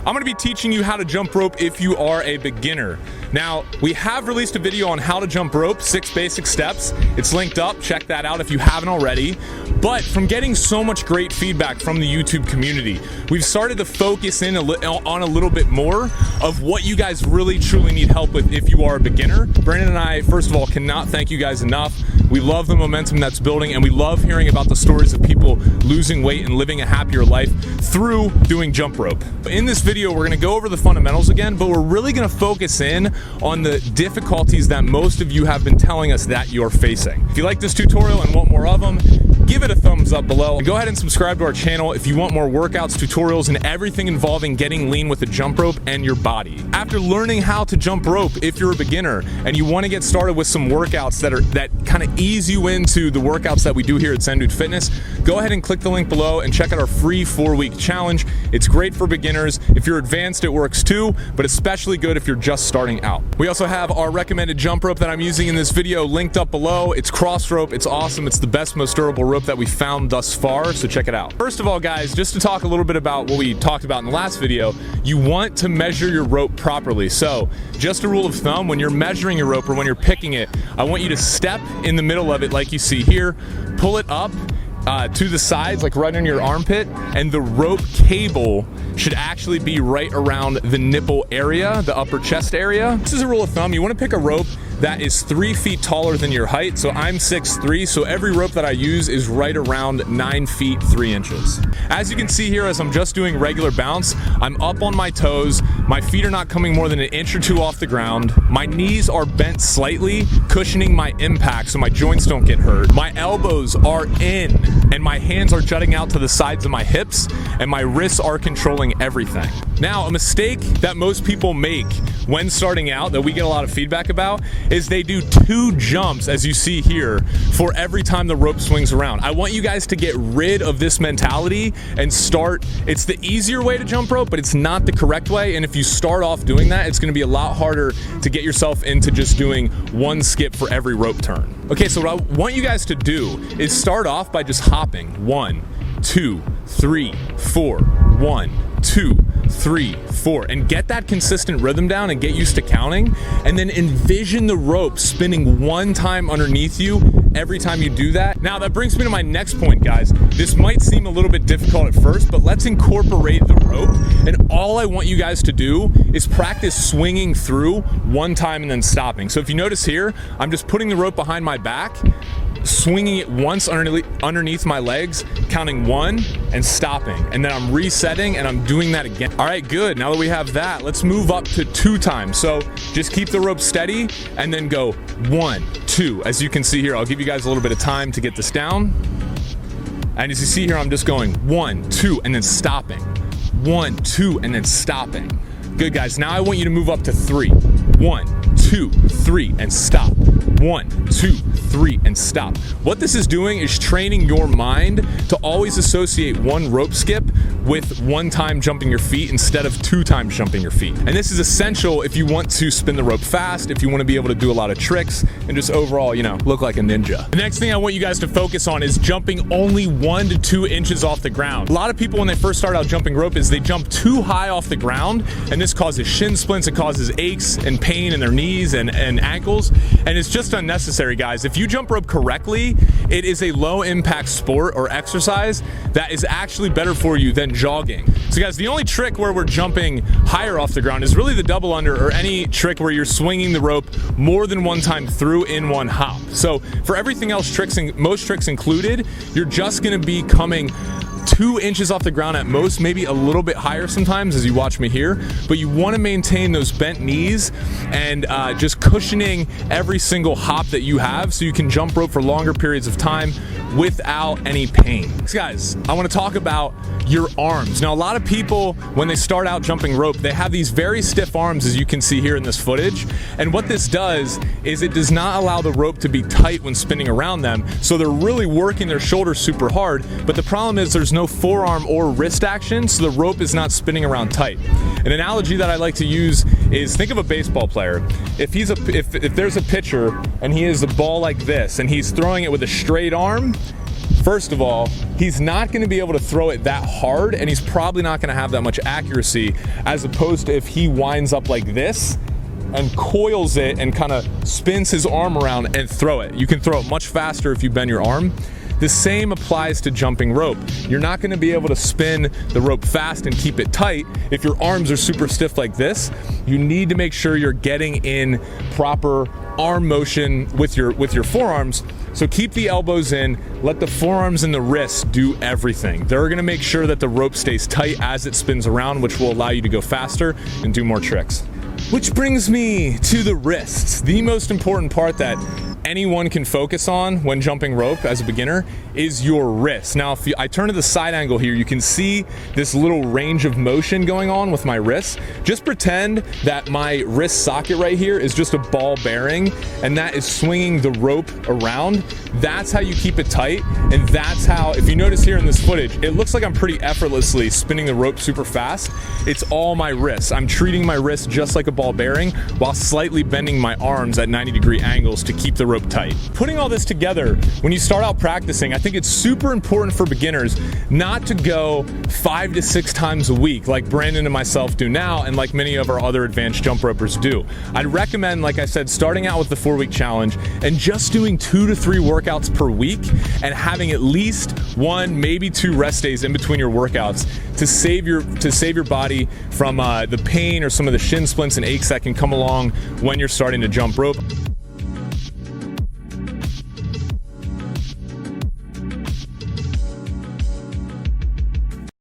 I'm gonna be teaching you how to jump rope if you are a beginner. Now, we have released a video on how to jump rope, 6 basic steps. It's linked up, check that out if you haven't already. But from getting so much great feedback from the YouTube community, we've started to focus in on a little bit more of what you guys really truly need help with if you are a beginner. Brandon and I, first of all, cannot thank you guys enough. We love the momentum that's building, and we love hearing about the stories of people losing weight and living a happier life through doing jump rope. In this video, we're gonna go over the fundamentals again, but we're really gonna focus in on the difficulties that most of you have been telling us that you're facing. If you like this tutorial and want more of them, give it a thumbs up below. And go ahead and subscribe to our channel if you want more workouts, tutorials, and everything involving getting lean with the jump rope and your body. After learning how to jump rope, if you're a beginner and you want to get started with some workouts that kind of ease you into the workouts that we do here at Zen Dude Fitness, go ahead and click the link below and check out our free 4-week challenge. It's great for beginners. If you're advanced, it works too, but especially good if you're just starting out. We also have our recommended jump rope that I'm using in this video linked up below. It's cross rope. It's awesome. It's the best, most durable rope that we found thus far, so check it out. First of all, guys, just to talk a little bit about what we talked about in the last video, you want to measure your rope properly. So just a rule of thumb, when you're measuring your rope or when you're picking it, I want you to step in the middle of it like you see here, pull it up to the sides, like right under your armpit, and the rope cable should actually be right around the nipple area, the upper chest area. This is a rule of thumb. You want to pick a rope that is 3 feet taller than your height. So I'm 6'3", so every rope that I use is right around 9 feet 3 inches. As you can see here, as I'm just doing regular bounce, I'm up on my toes. My feet are not coming more than an inch or two off the ground. My knees are bent slightly, cushioning my impact so my joints don't get hurt. My elbows are in, and my hands are jutting out to the sides of my hips, and my wrists are controlling everything. Now, a mistake that most people make when starting out that we get a lot of feedback about is they do 2 jumps, as you see here, for every time the rope swings around. I want you guys to get rid of this mentality and start. It's the easier way to jump rope, but it's not the correct way. And if you start off doing that, it's gonna be a lot harder to get yourself into just doing 1 skip for every rope turn. Okay, so what I want you guys to do is start off by just hopping. 1, 2, 3, 4, 1, 2, 3, 4, and get that consistent rhythm down and get used to counting, and then envision the rope spinning 1 time underneath you every time you do that. Now that brings me to my next point, guys. This might seem a little bit difficult at first, but let's incorporate the rope, and all I want you guys to do is practice swinging through 1 time and then stopping. So if you notice here, I'm just putting the rope behind my back, swinging it once underneath my legs, counting 1 and stopping, and then I'm resetting and I'm doing that again. All right, good. Now that we have that, let's move up to 2 times. So just keep the rope steady and then go 1, 2. As you can see here, I'll give you guys a little bit of time to get this down. And as you see here, I'm just going 1, 2, and then stopping. 1, 2, and then stopping. Good, guys. Now I want you to move up to 3. 1, 2, 3, and stop. 1, 2, 3, and stop. What this is doing is training your mind to always associate 1 rope skip with 1 time jumping your feet instead of 2 times jumping your feet. And this is essential if you want to spin the rope fast, if you want to be able to do a lot of tricks, and just overall, you know, look like a ninja. The next thing I want you guys to focus on is jumping only 1 to 2 inches off the ground. A lot of people, when they first start out jumping rope, is they jump too high off the ground, and this causes shin splints, it causes aches and pain in their knees and ankles, and it's just unnecessary, guys. If you jump rope correctly, it is a low impact sport or exercise that is actually better for you than jogging. So guys, the only trick where we're jumping higher off the ground is really the double under, or any trick where you're swinging the rope more than 1 time through in 1 hop. So for everything else, most tricks included, you're just gonna be coming 2 inches off the ground at most, maybe a little bit higher sometimes as you watch me here, but you want to maintain those bent knees and just cushioning every single hop that you have so you can jump rope for longer periods of time without any pain. So guys, I want to talk about your arms. Now, a lot of people, when they start out jumping rope, they have these very stiff arms, as you can see here in this footage. And what this does is it does not allow the rope to be tight when spinning around them. So they're really working their shoulders super hard. But the problem is there's no forearm or wrist action, so the rope is not spinning around tight. An analogy that I like to use is, think of a baseball player. If there's a pitcher and he has the ball like this and he's throwing it with a straight arm, First of all, he's not going to be able to throw it that hard, and he's probably not going to have that much accuracy, as opposed to if he winds up like this and coils it and kind of spins his arm around and throw it. You can throw it much faster if you bend your arm. The same applies to jumping rope. You're not going to be able to spin the rope fast and keep it tight if your arms are super stiff like this. You need to make sure you're getting in proper arm motion with your forearms. So keep the elbows in, let the forearms and the wrists do everything. They're gonna make sure that the rope stays tight as it spins around, which will allow you to go faster and do more tricks. Which brings me to the wrists. The most important part that anyone can focus on when jumping rope as a beginner is your wrist. Now, if I turn to the side angle here, you can see this little range of motion going on with my wrists. Just pretend that my wrist socket right here is just a ball bearing, and that is swinging the rope around. That's how you keep it tight, and that's how, if you notice here in this footage, it looks like I'm pretty effortlessly spinning the rope super fast. It's all my wrists. I'm treating my wrist just like a ball bearing while slightly bending my arms at 90-degree angles to keep the rope tight. Putting all this together, when you start out practicing, I think it's super important for beginners not to go 5 to 6 times a week like Brandon and myself do now, and like many of our other advanced jump ropers do. I'd recommend, like I said, starting out with the 4-week challenge and just doing 2 to 3 workouts per week and having at least 1, maybe 2 rest days in between your workouts to save your body from the pain or some of the shin splints and aches that can come along when you're starting to jump rope.